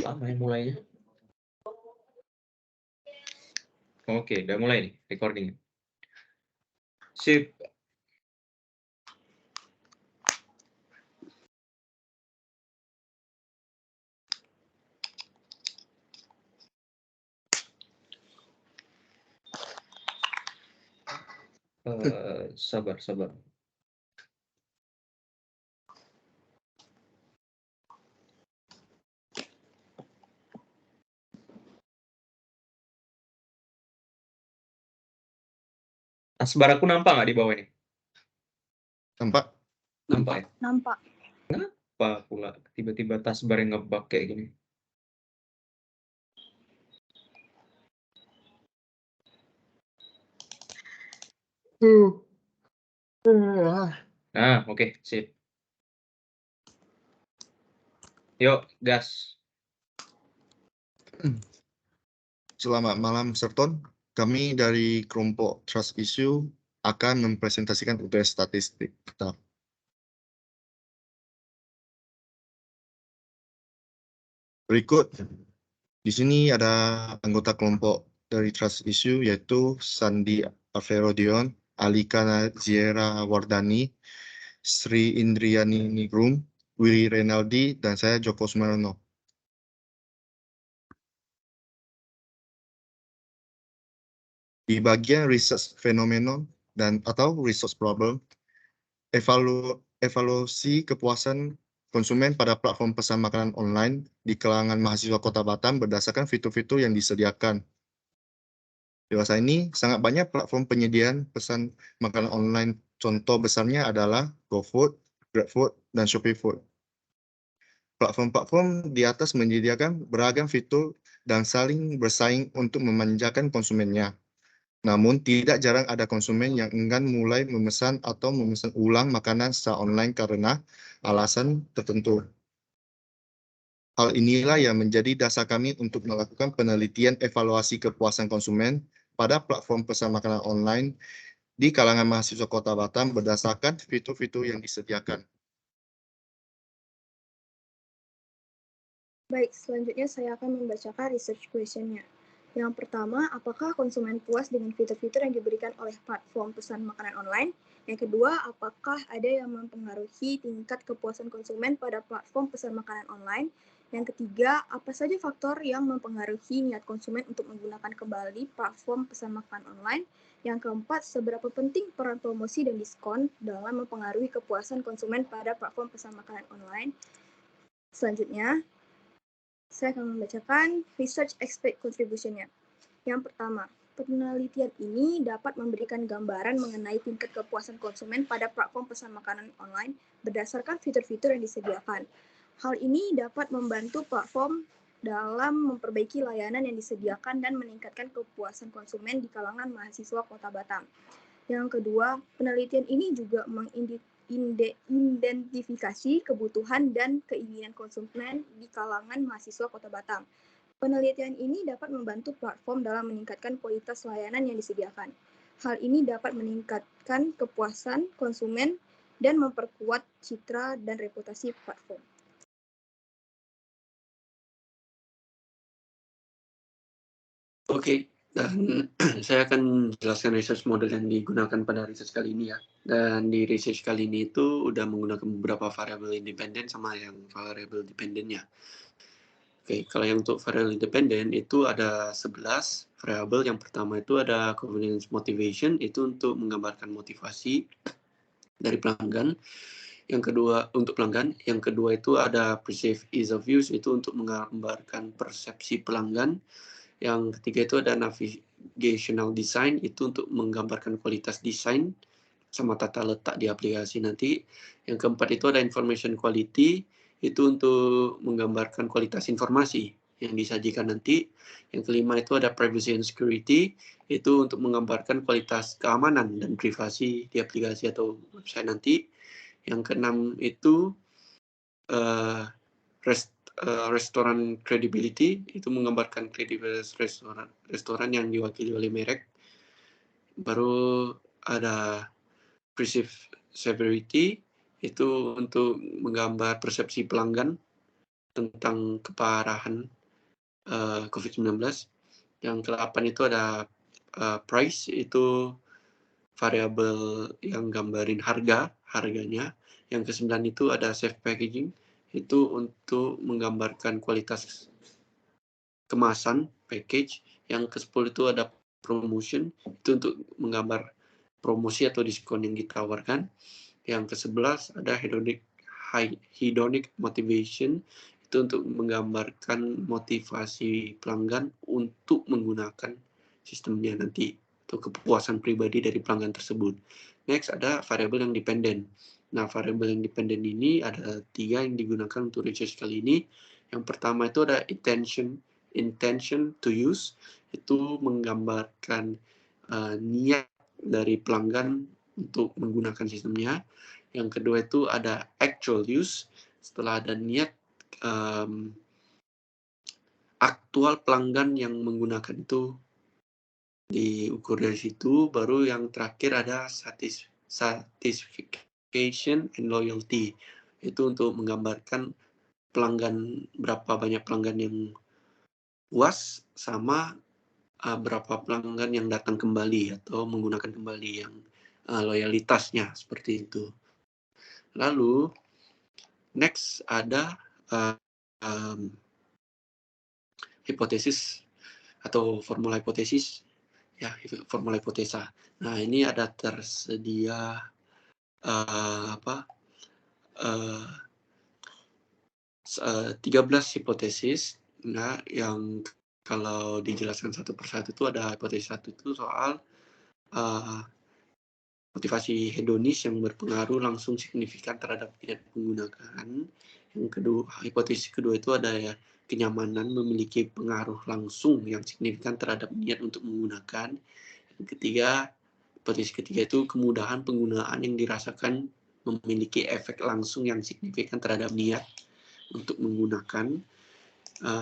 lama ya mulainya. Oke, udah mulai nih recording. Sip. Sabar. Tasbar aku nampak nggak di bawah ini? Nampak? Nampak ya? Nampak. Kenapa pula tiba-tiba tasbar yang ngebug kayak gini? Nah, oke, sip. Yuk, gas. Selamat malam, Serton. Kami dari kelompok Trust Issue akan mempresentasikan UTS statistik kita. Berikut, di sini ada anggota kelompok dari Trust Issue, yaitu Sandi Averodion, Alika Naziera Wardani, Sri Indriani Nigrum, Willy Renaldi, dan saya Joko Sumarno. Di bagian research phenomenon dan atau resource problem, evaluasi kepuasan konsumen pada platform pesan makanan online di kalangan mahasiswa Kota Batam berdasarkan fitur-fitur yang disediakan. Dewasa ini sangat banyak platform penyediaan pesan makanan online. Contoh besarnya adalah GoFood, GrabFood, dan Shopee Food. Platform-platform di atas menyediakan beragam fitur dan saling bersaing untuk memanjakan konsumennya. Namun, tidak jarang ada konsumen yang enggan mulai memesan atau memesan ulang makanan secara online karena alasan tertentu. Hal inilah yang menjadi dasar kami untuk melakukan penelitian evaluasi kepuasan konsumen pada platform pesan makanan online di kalangan mahasiswa Kota Batam berdasarkan fitur-fitur yang disediakan. Baik, selanjutnya saya akan membacakan research question-nya. Yang pertama, apakah konsumen puas dengan fitur-fitur yang diberikan oleh platform pesan makanan online? Yang kedua, apakah ada yang mempengaruhi tingkat kepuasan konsumen pada platform pesan makanan online? Yang ketiga, apa saja faktor yang mempengaruhi niat konsumen untuk menggunakan kembali platform pesan makanan online? Yang keempat, seberapa penting peran promosi dan diskon dalam mempengaruhi kepuasan konsumen pada platform pesan makanan online? Selanjutnya, saya akan membacakan research expert contribution-nya. Yang pertama, penelitian ini dapat memberikan gambaran mengenai tingkat kepuasan konsumen pada platform pesan makanan online berdasarkan fitur-fitur yang disediakan. Hal ini dapat membantu platform dalam memperbaiki layanan yang disediakan dan meningkatkan kepuasan konsumen di kalangan mahasiswa Kota Batam. Yang kedua, penelitian ini juga identifikasi kebutuhan dan keinginan konsumen di kalangan mahasiswa Kota Batam. Penelitian ini dapat membantu platform dalam meningkatkan kualitas layanan yang disediakan. Hal ini dapat meningkatkan kepuasan konsumen dan memperkuat citra dan reputasi platform. Oke, dan saya akan jelaskan research model yang digunakan pada research kali ini ya. Dan di research kali ini itu udah menggunakan beberapa variabel independen sama yang variabel dependennya. Oke, kalau yang untuk variabel independen itu ada 11 variabel. Yang pertama itu ada convenience motivation, itu untuk menggambarkan motivasi dari pelanggan. Yang kedua untuk pelanggan, yang kedua itu ada perceived ease of use, itu untuk menggambarkan persepsi pelanggan. Yang ketiga itu ada navigational design, itu untuk menggambarkan kualitas desain sama tata letak di aplikasi nanti. Yang keempat itu ada information quality, itu untuk menggambarkan kualitas informasi yang disajikan nanti. Yang kelima itu ada privacy and security, itu untuk menggambarkan kualitas keamanan dan privasi di aplikasi atau website nanti. Yang keenam itu restoran credibility, itu menggambarkan kredibilitas restoran yang diwakili oleh merek. Baru ada perceived severity, itu untuk menggambar persepsi pelanggan tentang keparahan COVID-19. Yang ke-8 itu ada price, itu variabel yang gambarin harganya. Yang ke-9 itu ada safe packaging, itu untuk menggambarkan kualitas kemasan, package. Yang ke-10 itu ada promotion, itu untuk menggambar promosi atau diskon yang ditawarkan. Yang ke-11 ada hedonic motivation, itu untuk menggambarkan motivasi pelanggan untuk menggunakan sistemnya nanti, atau kepuasan pribadi dari pelanggan tersebut. Next ada variabel yang dependen. Nah, variabel yang dependen ini ada 3 yang digunakan untuk research kali ini. Yang pertama itu ada intention to use, itu menggambarkan niat dari pelanggan untuk menggunakan sistemnya. Yang kedua itu ada actual use, setelah ada niat, aktual pelanggan yang menggunakan itu diukur dari situ. Baru yang terakhir ada satisfaction and loyalty, itu untuk menggambarkan pelanggan, berapa banyak pelanggan yang puas sama berapa pelanggan yang datang kembali atau menggunakan kembali, yang loyalitasnya seperti itu. Lalu next ada hipotesis atau formula hipotesis, ya, formula hipotesa. Nah, ini ada tersedia 13 hipotesis. Nah, yang kalau dijelaskan satu persatu itu ada hipotesis 1 itu soal motivasi hedonis yang berpengaruh langsung signifikan terhadap minat menggunakan. Yang kedua, hipotesis kedua itu ada ya, kenyamanan memiliki pengaruh langsung yang signifikan terhadap niat untuk menggunakan. Yang ketiga, hipotesis ketiga itu kemudahan penggunaan yang dirasakan memiliki efek langsung yang signifikan terhadap niat untuk menggunakan.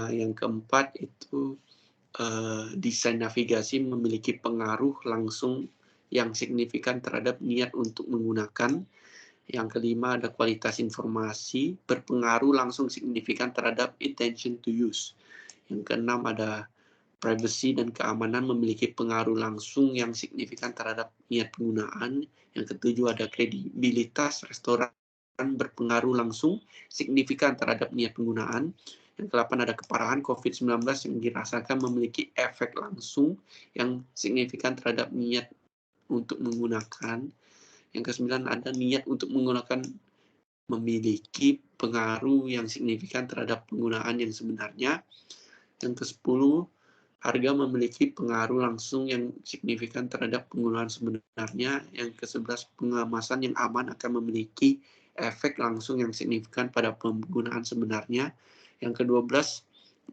Yang keempat itu desain navigasi memiliki pengaruh langsung yang signifikan terhadap niat untuk menggunakan. Yang kelima ada kualitas informasi berpengaruh langsung signifikan terhadap intention to use. Yang keenam ada privacy dan keamanan memiliki pengaruh langsung yang signifikan terhadap niat penggunaan. Yang ketujuh ada kredibilitas restoran berpengaruh langsung signifikan terhadap niat penggunaan. Yang ke-8 ada keparahan COVID-19 yang dirasakan memiliki efek langsung yang signifikan terhadap niat untuk menggunakan. Yang ke-9 ada niat untuk menggunakan memiliki pengaruh yang signifikan terhadap penggunaan yang sebenarnya. Yang ke-10 harga memiliki pengaruh langsung yang signifikan terhadap penggunaan sebenarnya. Yang ke-11 pengemasan yang aman akan memiliki efek langsung yang signifikan pada penggunaan sebenarnya. Yang ke-12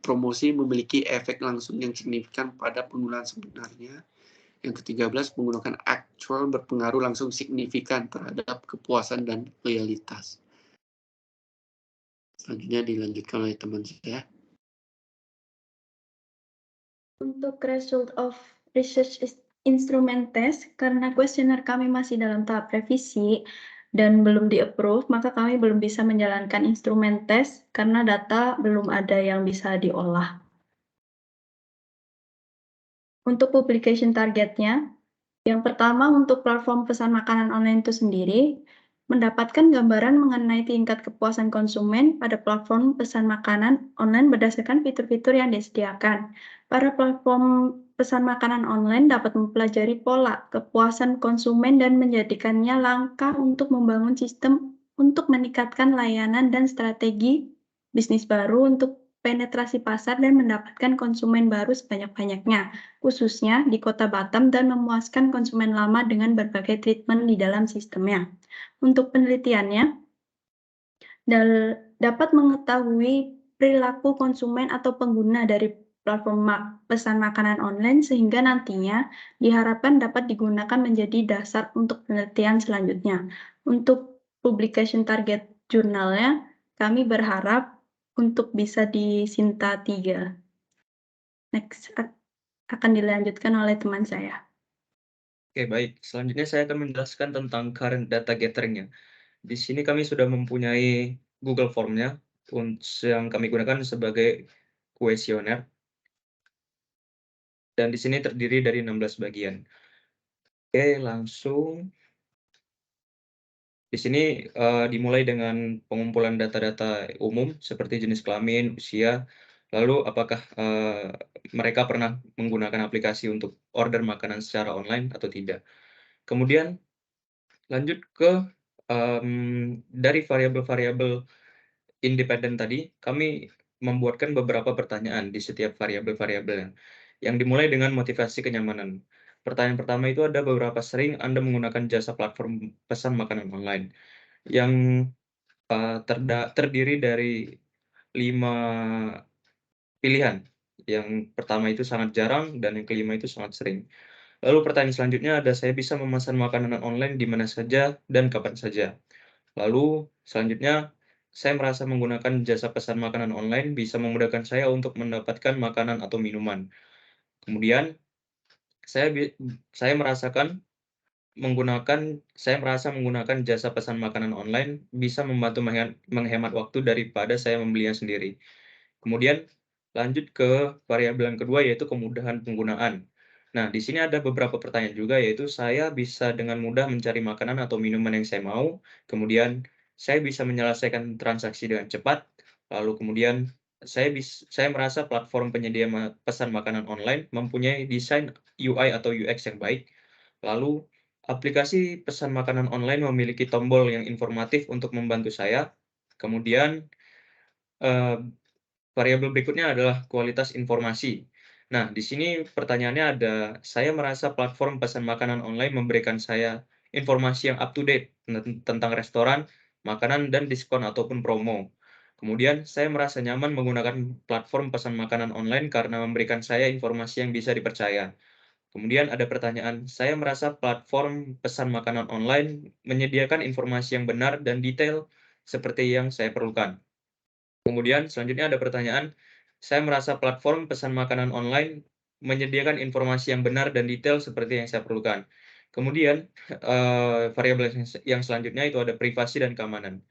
promosi memiliki efek langsung yang signifikan pada penggunaan sebenarnya. Yang ke-13 menggunakan actual berpengaruh langsung signifikan terhadap kepuasan dan loyalitas. Selanjutnya dilanjutkan oleh teman saya. Untuk result of research instrument test, karena kuesioner kami masih dalam tahap revisi dan belum di-approve, maka kami belum bisa menjalankan instrumen test karena data belum ada yang bisa diolah. Untuk publication targetnya, yang pertama untuk platform pesan makanan online itu sendiri, mendapatkan gambaran mengenai tingkat kepuasan konsumen pada platform pesan makanan online berdasarkan fitur-fitur yang disediakan. Para platform pesan makanan online dapat mempelajari pola kepuasan konsumen dan menjadikannya langkah untuk membangun sistem untuk meningkatkan layanan dan strategi bisnis baru untuk penetrasi pasar dan mendapatkan konsumen baru sebanyak-banyaknya, khususnya di Kota Batam, dan memuaskan konsumen lama dengan berbagai treatment di dalam sistemnya. Untuk penelitiannya, dapat mengetahui perilaku konsumen atau pengguna dari platform pesan makanan online sehingga nantinya diharapkan dapat digunakan menjadi dasar untuk penelitian selanjutnya. Untuk publication target jurnalnya, kami berharap untuk bisa di Sinta 3. Next, akan dilanjutkan oleh teman saya. Oke, baik. Selanjutnya saya akan menjelaskan tentang current data gathering-nya. Di sini kami sudah mempunyai Google Form-nya yang kami gunakan sebagai kuesioner. dan di sini terdiri dari 16 bagian. Oke, langsung. Di sini, dimulai dengan pengumpulan data-data umum seperti jenis kelamin, usia, lalu apakah, mereka pernah menggunakan aplikasi untuk order makanan secara online atau tidak. Kemudian lanjut ke, dari variabel-variabel independen tadi, kami membuatkan beberapa pertanyaan di setiap variabel-variabelnya, yang dimulai dengan motivasi kenyamanan. Pertanyaan pertama itu ada beberapa sering Anda menggunakan jasa platform pesan makanan online, yang, terdiri dari 5 pilihan. Yang pertama itu sangat jarang dan yang kelima itu sangat sering. Lalu pertanyaan selanjutnya ada saya bisa memesan makanan online di mana saja dan kapan saja. Lalu selanjutnya, saya merasa menggunakan jasa pesan makanan online bisa memudahkan saya untuk mendapatkan makanan atau minuman. Kemudian saya bi saya merasakan saya merasa menggunakan jasa pesan makanan online bisa membantu menghemat waktu daripada saya membelinya sendiri. Kemudian lanjut ke variabel yang kedua yaitu kemudahan penggunaan. Nah, di sini ada beberapa pertanyaan juga yaitu saya bisa dengan mudah mencari makanan atau minuman yang saya mau, kemudian saya bisa menyelesaikan transaksi dengan cepat, lalu kemudian saya merasa platform penyedia pesan makanan online mempunyai desain UI atau UX yang baik, lalu aplikasi pesan makanan online memiliki tombol yang informatif untuk membantu saya, kemudian, eee variabel berikutnya adalah kualitas informasi. Nah, di sini pertanyaannya ada, saya merasa platform pesan makanan online memberikan saya informasi yang up to date tentang restoran, makanan, dan diskon ataupun promo. Kemudian, saya merasa nyaman menggunakan platform pesan makanan online karena memberikan saya informasi yang bisa dipercaya. Kemudian ada pertanyaan, saya merasa platform pesan makanan online menyediakan informasi yang benar dan detail seperti yang saya perlukan. Kemudian selanjutnya ada pertanyaan, saya merasa platform pesan makanan online menyediakan informasi yang benar dan detail seperti yang saya perlukan. Kemudian, variabel yang selanjutnya itu ada privasi dan keamanan.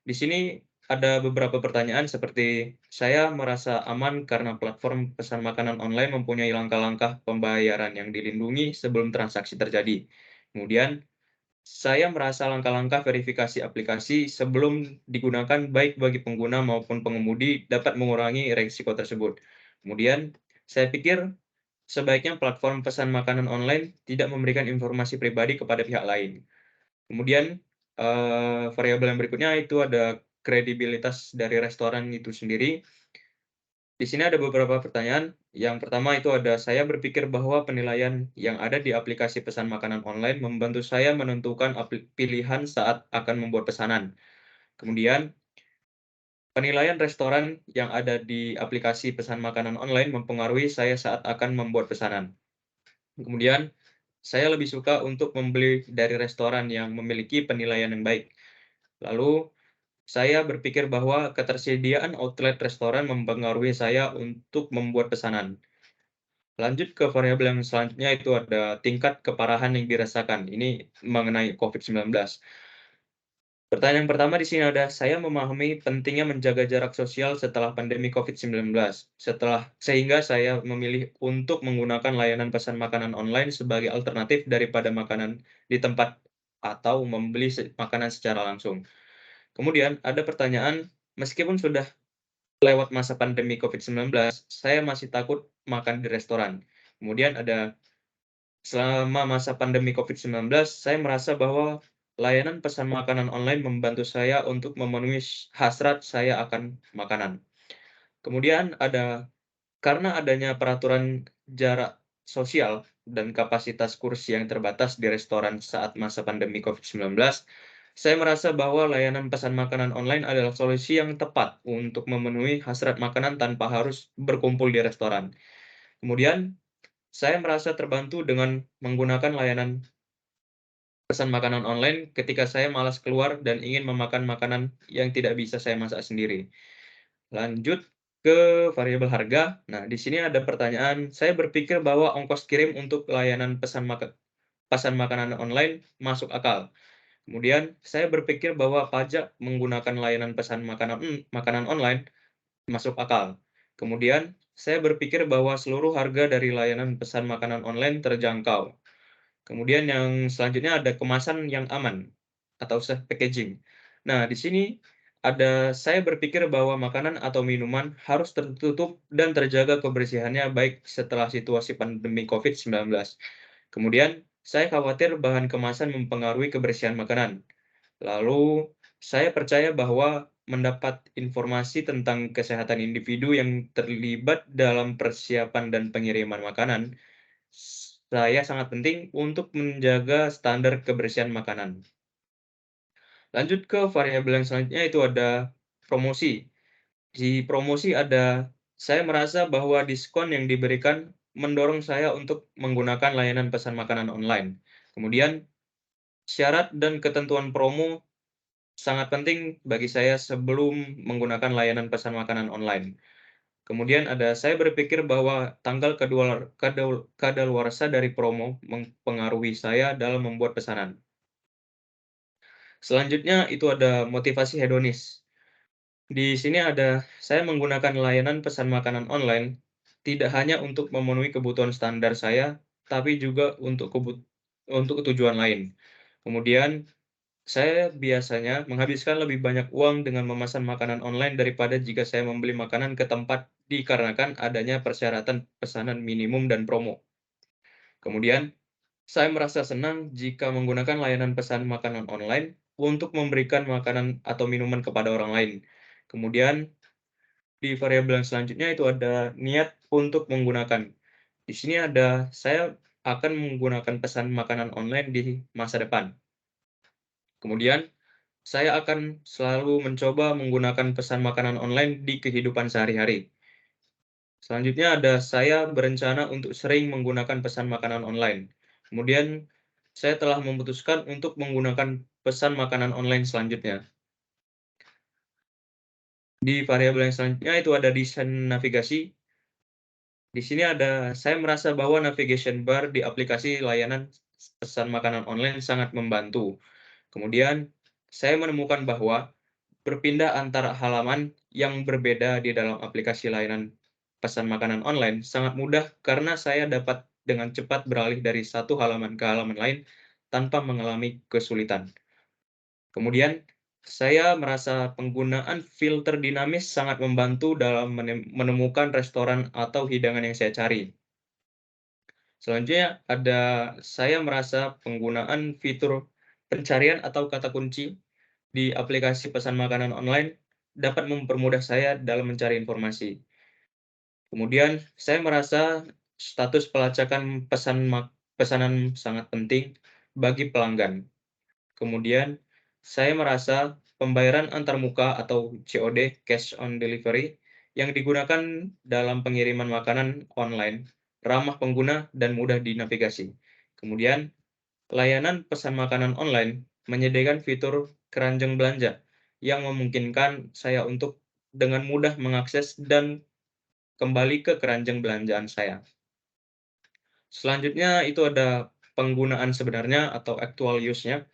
Di sini ada beberapa pertanyaan seperti, saya merasa aman karena platform pesan makanan online mempunyai langkah-langkah pembayaran yang dilindungi sebelum transaksi terjadi. Kemudian, saya merasa langkah-langkah verifikasi aplikasi sebelum digunakan baik bagi pengguna maupun pengemudi dapat mengurangi resiko tersebut. Kemudian, saya pikir sebaiknya platform pesan makanan online tidak memberikan informasi pribadi kepada pihak lain. Kemudian, variabel yang berikutnya itu ada kredibilitas dari restoran itu sendiri. Di sini ada beberapa pertanyaan. Yang pertama itu ada, saya berpikir bahwa penilaian yang ada di aplikasi pesan makanan online membantu saya menentukan pilihan saat akan membuat pesanan. Kemudian, penilaian restoran yang ada di aplikasi pesan makanan online mempengaruhi saya saat akan membuat pesanan. Kemudian, saya lebih suka untuk membeli dari restoran yang memiliki penilaian yang baik. Lalu, saya berpikir bahwa ketersediaan outlet restoran mempengaruhi saya untuk membuat pesanan. Lanjut ke variabel yang selanjutnya itu ada tingkat keparahan yang dirasakan, ini mengenai COVID-19. Pertanyaan yang pertama di sini ada, saya memahami pentingnya menjaga jarak sosial setelah pandemi COVID-19, sehingga saya memilih untuk menggunakan layanan pesan makanan online sebagai alternatif daripada makanan di tempat atau membeli makanan secara langsung. Kemudian ada pertanyaan, meskipun sudah lewat masa pandemi COVID-19, saya masih takut makan di restoran. Kemudian ada selama masa pandemi COVID-19, saya merasa bahwa layanan pesan makanan online membantu saya untuk memenuhi hasrat saya akan makanan. Kemudian ada karena adanya peraturan jarak sosial dan kapasitas kursi yang terbatas di restoran saat masa pandemi COVID-19, saya merasa bahwa layanan pesan makanan online adalah solusi yang tepat untuk memenuhi hasrat makanan tanpa harus berkumpul di restoran. Kemudian saya merasa terbantu dengan menggunakan layanan pesan makanan online ketika saya malas keluar dan ingin memakan makanan yang tidak bisa saya masak sendiri. Lanjut ke variabel harga. Nah, di sini ada pertanyaan, saya berpikir bahwa ongkos kirim untuk layanan pesan makanan online masuk akal. Kemudian, saya berpikir bahwa pajak menggunakan layanan pesan makanan online masuk akal. Kemudian, saya berpikir bahwa seluruh harga dari layanan pesan makanan online terjangkau. Kemudian yang selanjutnya ada kemasan yang aman atau safe packaging. Nah, di sini saya berpikir bahwa makanan atau minuman harus tertutup dan terjaga kebersihannya baik setelah situasi pandemi COVID-19. Kemudian, saya khawatir bahan kemasan mempengaruhi kebersihan makanan. Lalu, saya percaya bahwa mendapat informasi tentang kesehatan individu yang terlibat dalam persiapan dan pengiriman makanan saya sangat penting untuk menjaga standar kebersihan makanan. Lanjut ke variabel yang selanjutnya itu ada promosi. Di promosi saya merasa bahwa diskon yang diberikan mendorong saya untuk menggunakan layanan pesan makanan online. Kemudian, syarat dan ketentuan promo sangat penting bagi saya sebelum menggunakan layanan pesan makanan online. Kemudian saya berpikir bahwa tanggal kadaluarsa dari promo mempengaruhi saya dalam membuat pesanan. Selanjutnya itu ada motivasi hedonis. Di sini saya menggunakan layanan pesan makanan online tidak hanya untuk memenuhi kebutuhan standar saya, tapi juga untuk tujuan lain. Kemudian saya biasanya menghabiskan lebih banyak uang dengan memesan makanan online daripada jika saya membeli makanan ke tempat dikarenakan adanya persyaratan pesanan minimum dan promo. Kemudian, saya merasa senang jika menggunakan layanan pesan makanan online untuk memberikan makanan atau minuman kepada orang lain. Kemudian, di variabel yang selanjutnya itu ada niat untuk menggunakan. Di sini saya akan menggunakan pesan makanan online di masa depan. Kemudian, saya akan selalu mencoba menggunakan pesan makanan online di kehidupan sehari-hari. Selanjutnya saya berencana untuk sering menggunakan pesan makanan online. Kemudian, saya telah memutuskan untuk menggunakan pesan makanan online selanjutnya. Di variabel yang selanjutnya itu ada desain navigasi. Di sini saya merasa bahwa navigation bar di aplikasi layanan pesan makanan online sangat membantu. Kemudian, saya menemukan bahwa berpindah antara halaman yang berbeda di dalam aplikasi layanan pesan makanan online sangat mudah karena saya dapat dengan cepat beralih dari satu halaman ke halaman lain tanpa mengalami kesulitan. Kemudian, saya merasa penggunaan filter dinamis sangat membantu dalam menemukan restoran atau hidangan yang saya cari. Selanjutnya saya merasa penggunaan fitur pencarian atau kata kunci di aplikasi pesan makanan online dapat mempermudah saya dalam mencari informasi. Kemudian, saya merasa status pelacakan pesanan sangat penting bagi pelanggan. Kemudian, saya merasa pembayaran antarmuka atau COD, cash on delivery, yang digunakan dalam pengiriman makanan online, ramah pengguna dan mudah dinavigasi. Kemudian, layanan pesan makanan online menyediakan fitur keranjang belanja yang memungkinkan saya untuk dengan mudah mengakses dan kembali ke keranjang belanjaan saya. Selanjutnya itu ada penggunaan sebenarnya atau actual use-nya.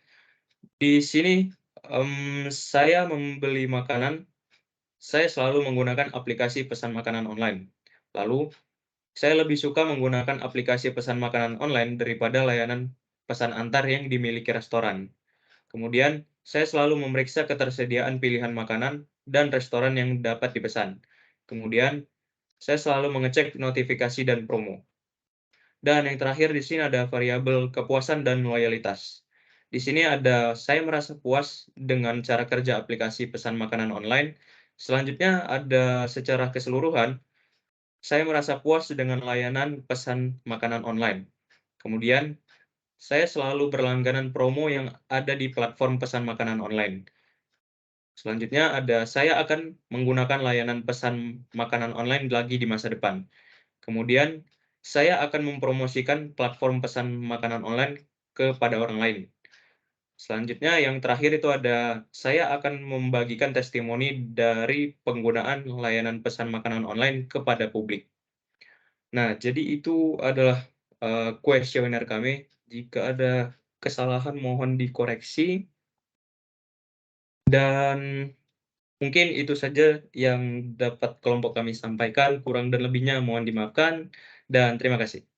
Di sini, saya membeli makanan, saya selalu menggunakan aplikasi pesan makanan online. Lalu, saya lebih suka menggunakan aplikasi pesan makanan online daripada layanan pesan antar yang dimiliki restoran. Kemudian, saya selalu memeriksa ketersediaan pilihan makanan dan restoran yang dapat dipesan. Kemudian, saya selalu mengecek notifikasi dan promo. Dan yang terakhir di sini ada variabel kepuasan dan loyalitas. Di sini saya merasa puas dengan cara kerja aplikasi pesan makanan online. Selanjutnya secara keseluruhan, saya merasa puas dengan layanan pesan makanan online. Kemudian, saya selalu berlangganan promo yang ada di platform pesan makanan online. Selanjutnya saya akan menggunakan layanan pesan makanan online lagi di masa depan. Kemudian, saya akan mempromosikan platform pesan makanan online kepada orang lain. Selanjutnya, yang terakhir itu saya akan membagikan testimoni dari penggunaan layanan pesan makanan online kepada publik. Nah, jadi itu adalah kuesioner kami. Jika ada kesalahan mohon dikoreksi. Dan Mungkin itu saja yang dapat kelompok kami sampaikan, kurang dan lebihnya mohon dimaafkan, dan terima kasih.